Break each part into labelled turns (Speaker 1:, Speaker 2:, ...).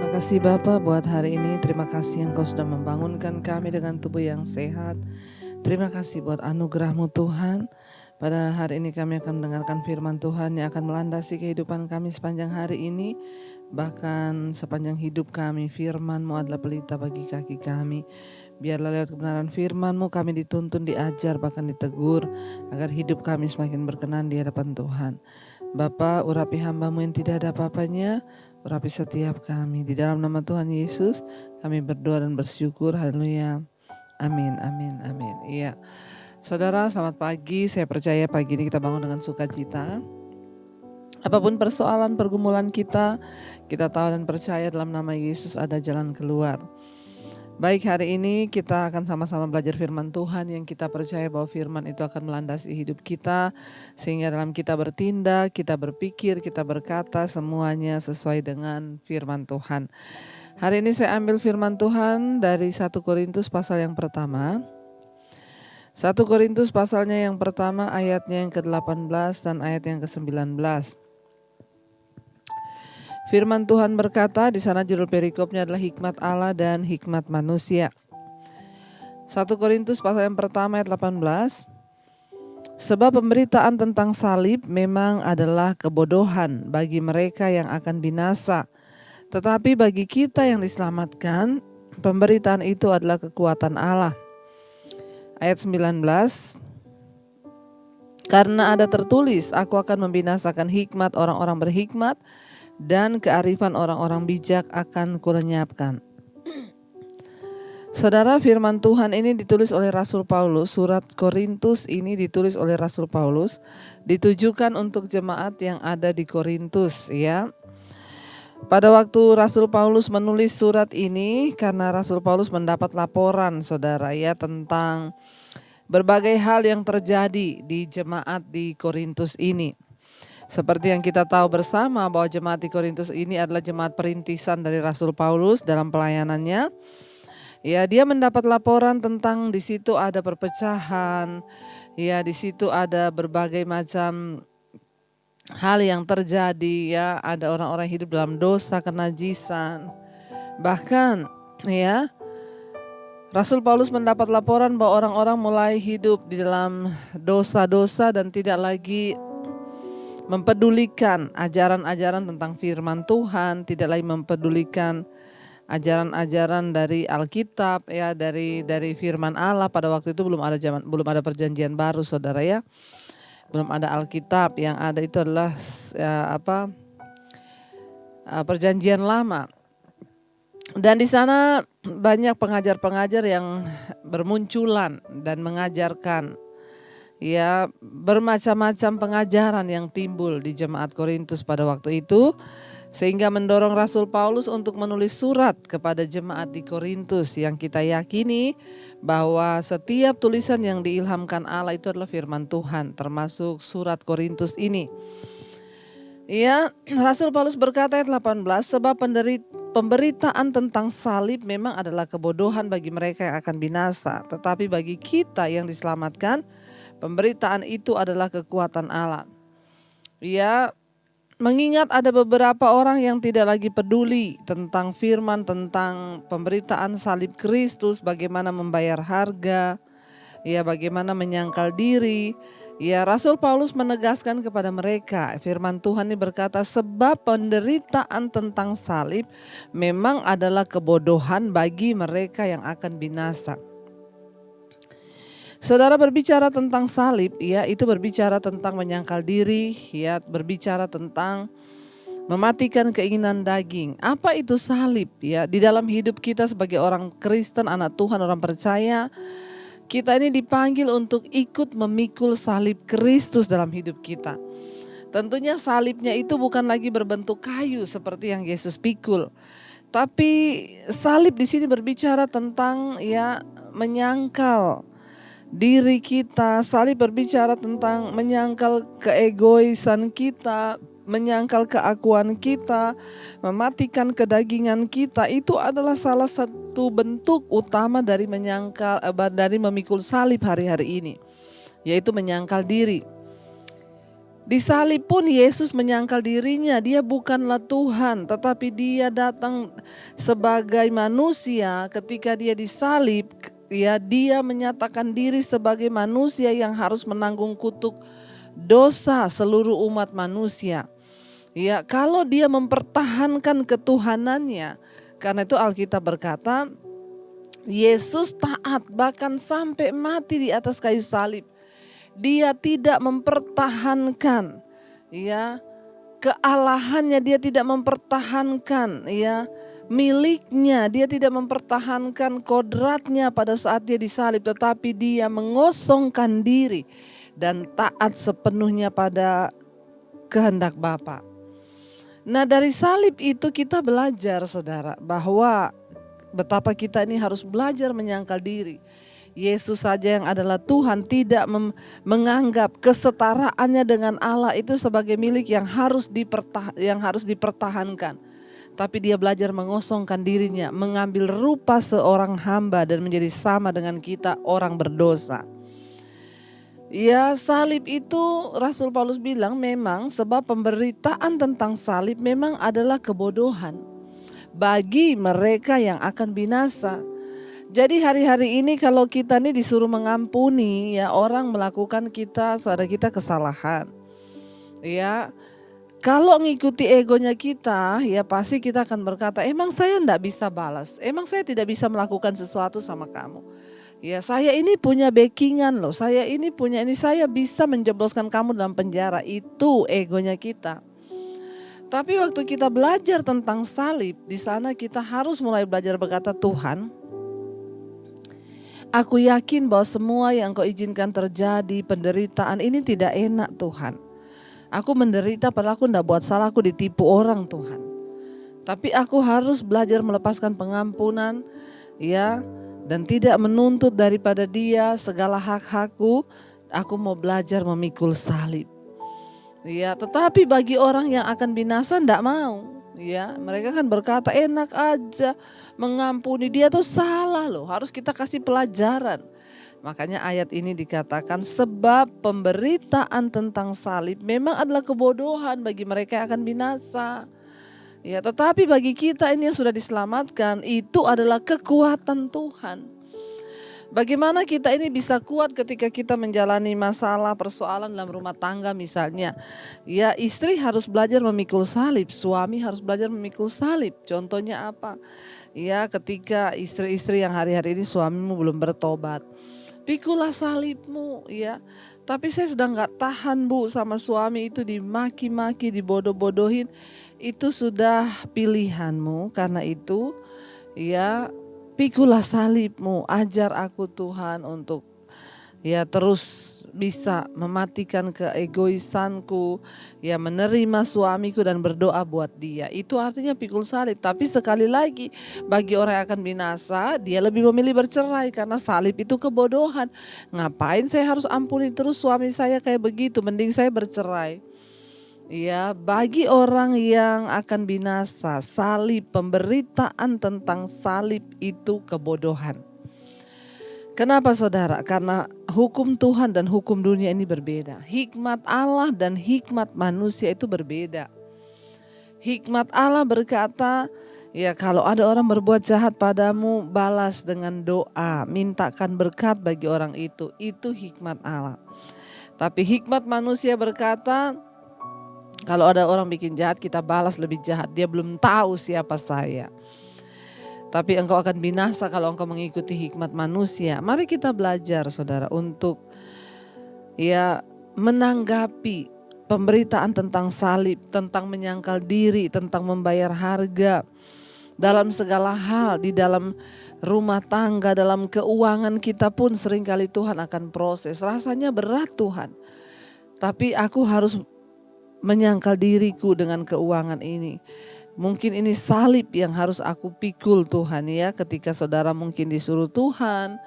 Speaker 1: Terima kasih Bapa buat hari ini. Terima kasih Engkau sudah membangunkan kami dengan tubuh yang sehat. Terima kasih buat anugerah-Mu Tuhan. Pada hari ini kami akan mendengarkan firman Tuhan yang akan melandasi kehidupan kami sepanjang hari ini. Bahkan sepanjang hidup kami, firman-Mu adalah pelita bagi kaki kami. Biarlah lewat kebenaran firman-Mu kami dituntun, diajar, bahkan ditegur, agar hidup kami semakin berkenan di hadapan Tuhan. Bapa, urapi hamba-Mu yang tidak ada apa-apanya, urapi setiap kami. Di dalam nama Tuhan Yesus kami berdoa dan bersyukur. Haleluya. Amin, amin, amin. Iya. Saudara, selamat pagi. Saya percaya pagi ini kita bangun dengan sukacita. Apapun persoalan pergumulan kita tahu dan percaya dalam nama Yesus ada jalan keluar. Baik, hari ini kita akan sama-sama belajar firman Tuhan yang kita percaya bahwa firman itu akan melandasi hidup kita. Sehingga dalam kita bertindak, kita berpikir, kita berkata semuanya sesuai dengan firman Tuhan. Hari ini saya ambil firman Tuhan dari 1 Korintus pasal yang pertama. 1 Korintus pasalnya yang pertama ayatnya yang ke-18 dan ayat yang ke-19. Firman Tuhan berkata, di sana judul perikopnya adalah hikmat Allah dan hikmat manusia. 1 Korintus pasal yang pertama ayat 18. Sebab pemberitaan tentang salib memang adalah kebodohan bagi mereka yang akan binasa. Tetapi bagi kita yang diselamatkan, pemberitaan itu adalah kekuatan Allah. Ayat 19. Karena ada tertulis, aku akan membinasakan hikmat orang-orang berhikmat, dan kearifan orang-orang bijak akan kulenyapkan. Saudara, firman Tuhan ini ditulis oleh Rasul Paulus. Surat Korintus ini ditulis oleh Rasul Paulus, ditujukan untuk jemaat yang ada di Korintus, ya. Pada waktu Rasul Paulus menulis surat ini, karena Rasul Paulus mendapat laporan, saudara, ya, tentang berbagai hal yang terjadi di jemaat di Korintus ini. Seperti yang kita tahu bersama bahwa jemaat di Korintus ini adalah jemaat perintisan dari Rasul Paulus dalam pelayanannya. Ya, dia mendapat laporan tentang di situ ada perpecahan, ya, di situ ada berbagai macam hal yang terjadi, ya, ada orang-orang hidup dalam dosa, kenajisan. Bahkan, ya, Rasul Paulus mendapat laporan bahwa orang-orang mulai hidup di dalam dosa-dosa dan tidak lagi mempedulikan ajaran-ajaran tentang firman Tuhan, tidak lagi mempedulikan ajaran-ajaran dari Alkitab, ya, dari firman Allah. Pada waktu itu belum ada perjanjian baru, saudara, ya. Belum ada Alkitab, yang ada itu adalah perjanjian lama. Dan di sana banyak pengajar-pengajar yang bermunculan dan mengajarkan, ya, bermacam-macam pengajaran yang timbul di jemaat Korintus pada waktu itu, sehingga mendorong Rasul Paulus untuk menulis surat kepada jemaat di Korintus, yang kita yakini bahwa setiap tulisan yang diilhamkan Allah itu adalah firman Tuhan, termasuk surat Korintus ini. Ya, Rasul Paulus berkata ayat 18, sebab pemberitaan tentang salib memang adalah kebodohan bagi mereka yang akan binasa, tetapi bagi kita yang diselamatkan, pemberitaan itu adalah kekuatan Allah. Ya, mengingat ada beberapa orang yang tidak lagi peduli tentang firman, tentang pemberitaan salib Kristus, bagaimana membayar harga, ya, bagaimana menyangkal diri. Ya, Rasul Paulus menegaskan kepada mereka, firman Tuhan ini berkata, sebab penderitaan tentang salib memang adalah kebodohan bagi mereka yang akan binasa. Saudara, berbicara tentang salib, ya, itu berbicara tentang menyangkal diri, ya, berbicara tentang mematikan keinginan daging. Apa itu salib, ya? Di dalam hidup kita sebagai orang Kristen, anak Tuhan, orang percaya, kita ini dipanggil untuk ikut memikul salib Kristus dalam hidup kita. Tentunya salibnya itu bukan lagi berbentuk kayu seperti yang Yesus pikul, tapi salib di sini berbicara tentang, ya, menyangkal diri kita. Salib berbicara tentang menyangkal keegoisan kita, menyangkal keakuan kita, mematikan kedagingan kita. Itu adalah salah satu bentuk utama dari memikul salib hari-hari ini, yaitu menyangkal diri. Di salib pun Yesus menyangkal dirinya, dia bukanlah Tuhan, tetapi dia datang sebagai manusia. Ketika dia disalib, ya, dia menyatakan diri sebagai manusia yang harus menanggung kutuk dosa seluruh umat manusia. Ya, kalau dia mempertahankan ketuhanannya, karena itu Alkitab berkata, Yesus taat bahkan sampai mati di atas kayu salib. Dia tidak mempertahankan, ya, kealahannya, dia tidak mempertahankan, ya, miliknya, dia tidak mempertahankan kodratnya pada saat dia disalib, tetapi dia mengosongkan diri dan taat sepenuhnya pada kehendak Bapa. Nah, dari salib itu kita belajar, saudara, bahwa betapa kita ini harus belajar menyangkal diri. Yesus saja yang adalah Tuhan tidak menganggap kesetaraannya dengan Allah itu sebagai milik yang harus dipertahankan. Tapi dia belajar mengosongkan dirinya, mengambil rupa seorang hamba dan menjadi sama dengan kita, orang berdosa. Ya, salib itu Rasul Paulus bilang memang sebab pemberitaan tentang salib memang adalah kebodohan bagi mereka yang akan binasa. Jadi hari-hari ini kalau kita nih disuruh mengampuni, ya, orang melakukan saudara kita kesalahan, ya, kalau ngikuti egonya kita, ya pasti kita akan berkata, emang saya enggak bisa balas, emang saya tidak bisa melakukan sesuatu sama kamu. Ya, saya ini punya backingan loh, saya ini punya ini, saya bisa menjebloskan kamu dalam penjara. Itu egonya kita. Tapi waktu kita belajar tentang salib, di sana kita harus mulai belajar berkata, Tuhan, aku yakin bahwa semua yang Kau izinkan terjadi, penderitaan ini tidak enak Tuhan. Aku menderita padahal aku tidak buat salah, aku ditipu orang Tuhan. Tapi aku harus belajar melepaskan pengampunan, ya, dan tidak menuntut daripada dia segala hak-hakku. Aku mau belajar memikul salib. Ya, tetapi bagi orang yang akan binasa tidak mau. Ya, mereka kan berkata enak aja mengampuni, dia tuh salah loh, harus kita kasih pelajaran. Makanya ayat ini dikatakan sebab pemberitaan tentang salib memang adalah kebodohan bagi mereka yang akan binasa. Ya, tetapi bagi kita ini yang sudah diselamatkan itu adalah kekuatan Tuhan. Bagaimana kita ini bisa kuat ketika kita menjalani masalah persoalan dalam rumah tangga misalnya. Ya, istri harus belajar memikul salib, suami harus belajar memikul salib. Contohnya apa? Ya, ketika istri-istri yang hari-hari ini suamimu belum bertobat, pikulah salibmu, ya. Tapi saya sudah gak tahan Bu sama suami itu, dimaki-maki, dibodoh-bodohin. Itu sudah pilihanmu, karena itu ya pikulah salibmu, ajar aku Tuhan untuk ya terus bisa mematikan keegoisanku, ya menerima suamiku dan berdoa buat dia. Itu artinya pikul salib. Tapi sekali lagi bagi orang yang akan binasa, dia lebih memilih bercerai karena salib itu kebodohan. Ngapain saya harus ampuni terus suami saya kayak begitu, mending saya bercerai. Ya, bagi orang yang akan binasa, salib, pemberitaan tentang salib itu kebodohan. Kenapa saudara? Karena hukum Tuhan dan hukum dunia ini berbeda. Hikmat Allah dan hikmat manusia itu berbeda. Hikmat Allah berkata, ya kalau ada orang berbuat jahat padamu, balas dengan doa, mintakan berkat bagi orang itu. Itu hikmat Allah. Tapi hikmat manusia berkata, kalau ada orang bikin jahat, kita balas lebih jahat. Dia belum tahu siapa saya. Tapi engkau akan binasa kalau engkau mengikuti hikmat manusia. Mari kita belajar saudara untuk ya menanggapi pemberitaan tentang salib, tentang menyangkal diri, tentang membayar harga. Dalam segala hal, di dalam rumah tangga, dalam keuangan kita pun seringkali Tuhan akan proses. Rasanya berat Tuhan. Tapi aku harus menyangkal diriku dengan keuangan ini. Mungkin ini salib yang harus aku pikul Tuhan ya, ketika saudara mungkin disuruh Tuhan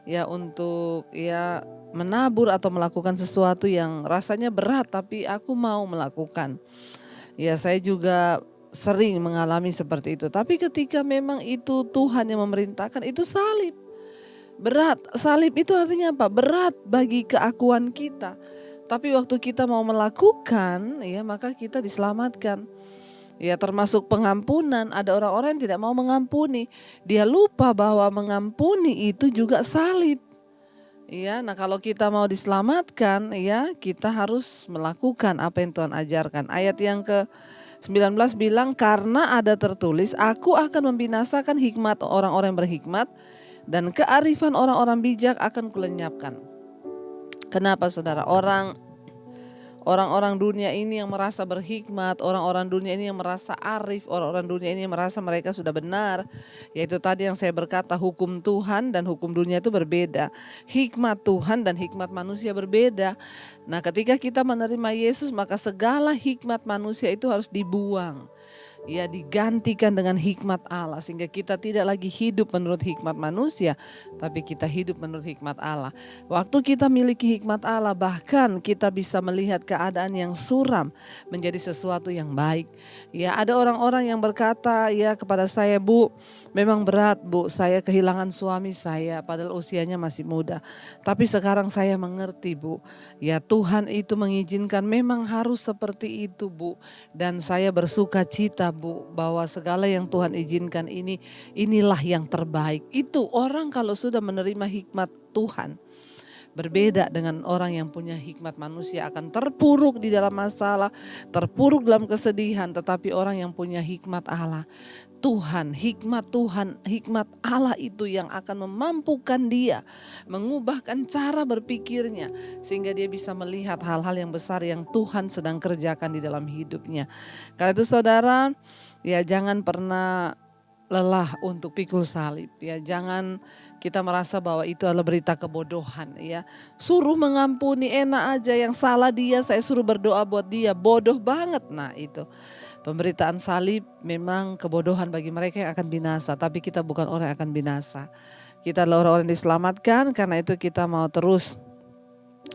Speaker 1: ya untuk ya menabur atau melakukan sesuatu yang rasanya berat tapi aku mau melakukan. Ya, saya juga sering mengalami seperti itu. Tapi ketika memang itu Tuhan yang memerintahkan, itu salib. Berat, salib itu artinya apa? Berat bagi keakuan kita. Tapi waktu kita mau melakukan, ya maka kita diselamatkan. Ya termasuk pengampunan, ada orang-orang yang tidak mau mengampuni. Dia lupa bahwa mengampuni itu juga salib. Ya, nah kalau kita mau diselamatkan, ya kita harus melakukan apa yang Tuhan ajarkan. Ayat yang ke-19 bilang, karena ada tertulis, aku akan membinasakan hikmat orang-orang berhikmat dan kearifan orang-orang bijak akan kulenyapkan. Kenapa saudara? Orang-orang dunia ini yang merasa berhikmat, orang-orang dunia ini yang merasa arif, orang-orang dunia ini yang merasa mereka sudah benar. Yaitu tadi yang saya berkata, hukum Tuhan dan hukum dunia itu berbeda. Hikmat Tuhan dan hikmat manusia berbeda. Nah ketika kita menerima Yesus, maka segala hikmat manusia itu harus dibuang. Ya digantikan dengan hikmat Allah, sehingga kita tidak lagi hidup menurut hikmat manusia, tapi kita hidup menurut hikmat Allah. Waktu kita miliki hikmat Allah, bahkan kita bisa melihat keadaan yang suram menjadi sesuatu yang baik. Ya ada orang-orang yang berkata ya kepada saya, Bu, memang berat Bu, saya kehilangan suami saya padahal usianya masih muda. Tapi sekarang saya mengerti Bu, ya Tuhan itu mengizinkan memang harus seperti itu Bu. Dan saya bersuka cita Bu, bahwa segala yang Tuhan izinkan inilah yang terbaik. Itu orang kalau sudah menerima hikmat Tuhan, berbeda dengan orang yang punya hikmat manusia, akan terpuruk di dalam masalah, terpuruk dalam kesedihan. Tetapi orang yang punya hikmat Allah, Tuhan, hikmat Allah itu yang akan memampukan dia, mengubahkan cara berpikirnya, sehingga dia bisa melihat hal-hal yang besar yang Tuhan sedang kerjakan di dalam hidupnya. Karena itu saudara, ya jangan pernah lelah untuk pikul salib, ya jangan kita merasa bahwa itu adalah berita kebodohan, ya suruh mengampuni enak aja, yang salah dia saya suruh berdoa buat dia, bodoh banget. Nah itu pemberitaan salib memang kebodohan bagi mereka yang akan binasa, tapi kita bukan orang yang akan binasa. Kita adalah orang-orang yang diselamatkan, karena itu kita mau terus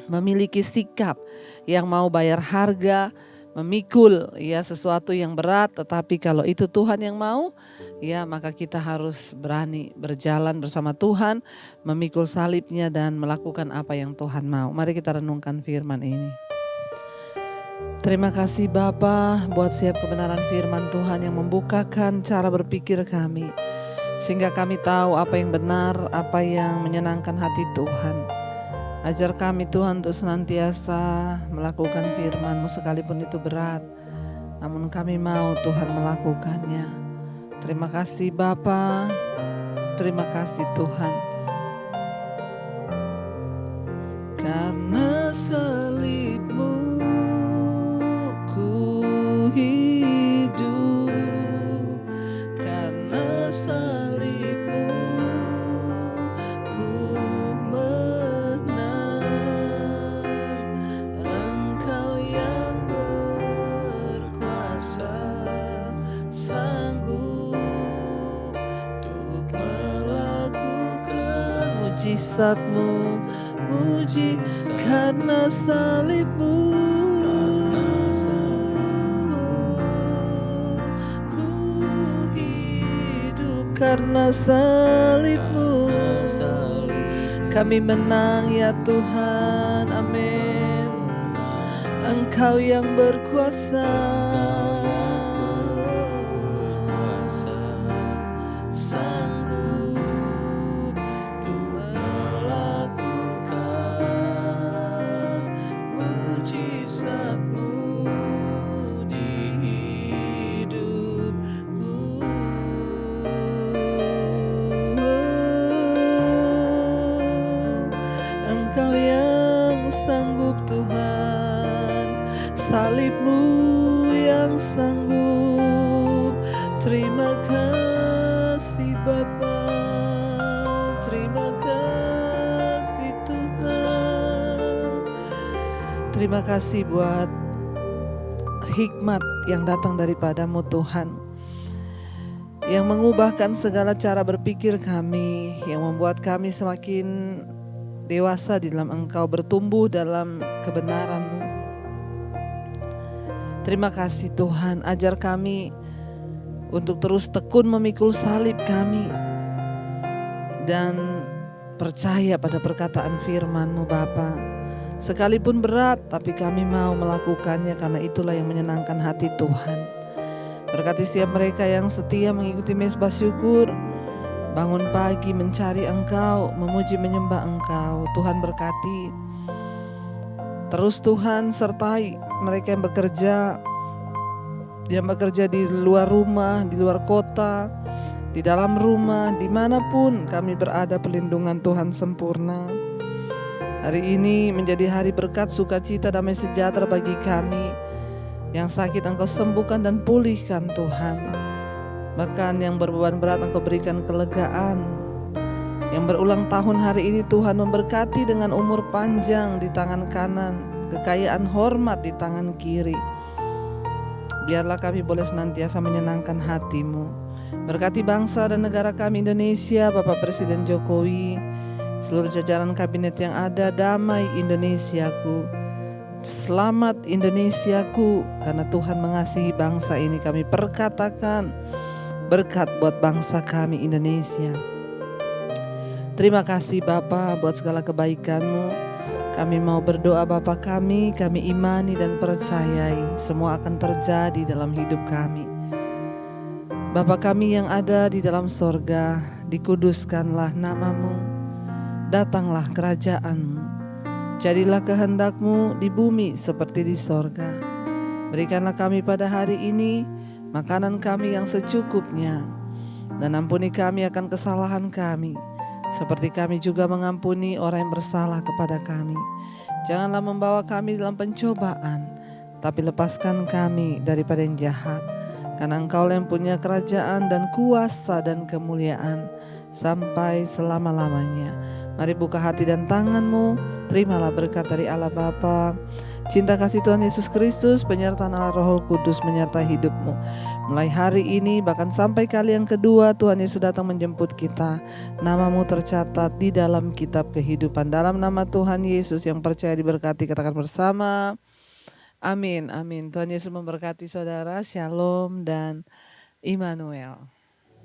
Speaker 1: memiliki sikap yang mau bayar harga, memikul ya sesuatu yang berat. Tetapi kalau itu Tuhan yang mau, ya maka kita harus berani berjalan bersama Tuhan, memikul salibnya dan melakukan apa yang Tuhan mau. Mari kita renungkan firman ini. Terima kasih Bapa buat setiap kebenaran firman Tuhan yang membukakan cara berpikir kami, sehingga kami tahu apa yang benar, apa yang menyenangkan hati Tuhan. Ajar kami Tuhan untuk senantiasa melakukan firman-Mu sekalipun itu berat, namun kami mau Tuhan melakukannya. Terima kasih Bapa, terima kasih Tuhan. Karena salib-Mu hidup, karena salib-Mu ku menang. Engkau yang berkuasa, sanggup untuk melakukan mujizat-Mu, karena salib-Mu. Karena salib-Mu kami menang ya Tuhan, amin. Engkau yang berkuasa, sanggup untuk melakukan mujizat-Mu di hidupku. Engkau yang sanggup Tuhan, salib-Mu yang sanggup. Terima kasih Bapa, terima kasih Tuhan. Terima kasih buat hikmat yang datang daripada-Mu Tuhan, yang mengubahkan segala cara berpikir kami, yang membuat kami semakin dewasa di dalam Engkau, bertumbuh dalam kebenaran-Mu. Terima kasih Tuhan, ajar kami untuk terus tekun memikul salib kami dan percaya pada perkataan firman-Mu Bapa, Sekalipun berat, tapi kami mau melakukannya karena itulah yang menyenangkan hati Tuhan. Berkati setiap mereka yang setia mengikuti Mezbah Syukur, bangun pagi mencari Engkau, memuji menyembah Engkau. Tuhan berkati. Terus Tuhan sertai mereka yang bekerja di luar rumah, di luar kota, di dalam rumah, dimanapun kami berada, perlindungan Tuhan sempurna. Hari ini menjadi hari berkat, sukacita, damai sejahtera bagi kami. Yang sakit Engkau sembuhkan dan pulihkan Tuhan. Bahkan yang berbeban berat Engkau berikan kelegaan. Yang berulang tahun hari ini Tuhan memberkati dengan umur panjang di tangan kanan, kekayaan hormat di tangan kiri. Biarlah kami boleh senantiasa menyenangkan hati-Mu. Berkati bangsa dan negara kami Indonesia, Bapak Presiden Jokowi, seluruh jajaran kabinet yang ada. Damai Indonesiaku, selamat Indonesiaku, karena Tuhan mengasihi bangsa ini. Kami perkatakan berkat buat bangsa kami Indonesia. Terima kasih Bapa buat segala kebaikan-Mu. Kami mau berdoa Bapa kami imani dan percayai semua akan terjadi dalam hidup kami. Bapa kami yang ada di dalam sorga, dikuduskanlah nama-Mu, datanglah kerajaan-Mu, jadilah kehendak-Mu di bumi seperti di sorga. Berikanlah kami pada hari ini makanan kami yang secukupnya, dan ampuni kami akan kesalahan kami, seperti kami juga mengampuni orang yang bersalah kepada kami. Janganlah membawa kami dalam pencobaan, tapi lepaskan kami daripada yang jahat. Karena Engkau yang punya kerajaan dan kuasa dan kemuliaan sampai selama-lamanya. Mari buka hati dan tangan-Mu, terimalah berkat dari Allah Bapa, cinta kasih Tuhan Yesus Kristus, penyertaan Allah Roh Kudus menyertai hidup-Mu. Mulai hari ini bahkan sampai kali yang kedua Tuhan Yesus datang menjemput kita, nama-Mu tercatat di dalam kitab kehidupan. Dalam nama Tuhan Yesus yang percaya diberkati, katakan bersama, amin, amin. Tuhan Yesus memberkati saudara, shalom dan Immanuel.